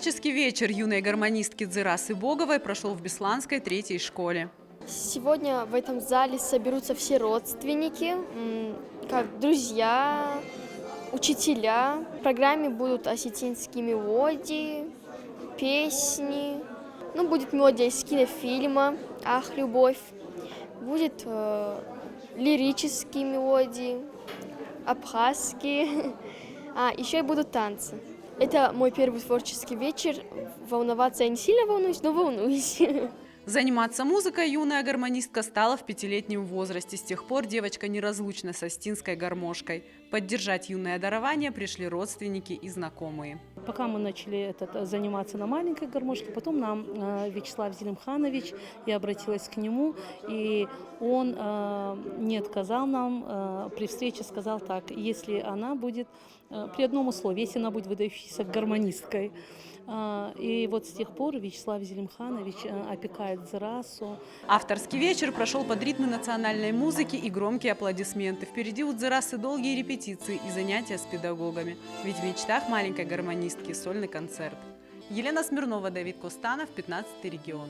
Творческий вечер юной гармонистки Дзырасы Боговой прошел в Бесланской 3-й школе. Сегодня в этом зале соберутся все родственники, как друзья, учителя. В программе будут осетинские мелодии, песни. Будет мелодия из кинофильма «Ах, любовь». Будет лирические мелодии, абхазские. Еще и будут танцы. Это мой первый творческий вечер. Волноваться я не сильно волнуюсь, но волнуюсь. Заниматься музыкой юная гармонистка стала в 5-летнем возрасте. С тех пор девочка неразлучна с остинской гармошкой. Поддержать юное дарование пришли родственники и знакомые. Пока мы начали заниматься на маленькой гармошке, потом нам Вячеслав Зелимханович, я обратилась к нему, и он не отказал нам, при встрече сказал так: если она будет, при одном условии, если она будет выдающейся гармонисткой. И вот с тех пор Вячеслав Зелимханович опекает Дзырасу. Авторский вечер прошел под ритмы национальной музыки и громкие аплодисменты. Впереди у Дзырасы долгие репетиции и занятия с педагогами. Ведь в мечтах маленькой гармонистки сольный концерт. Елена Смирнова, Давид Костанов, 15-й регион.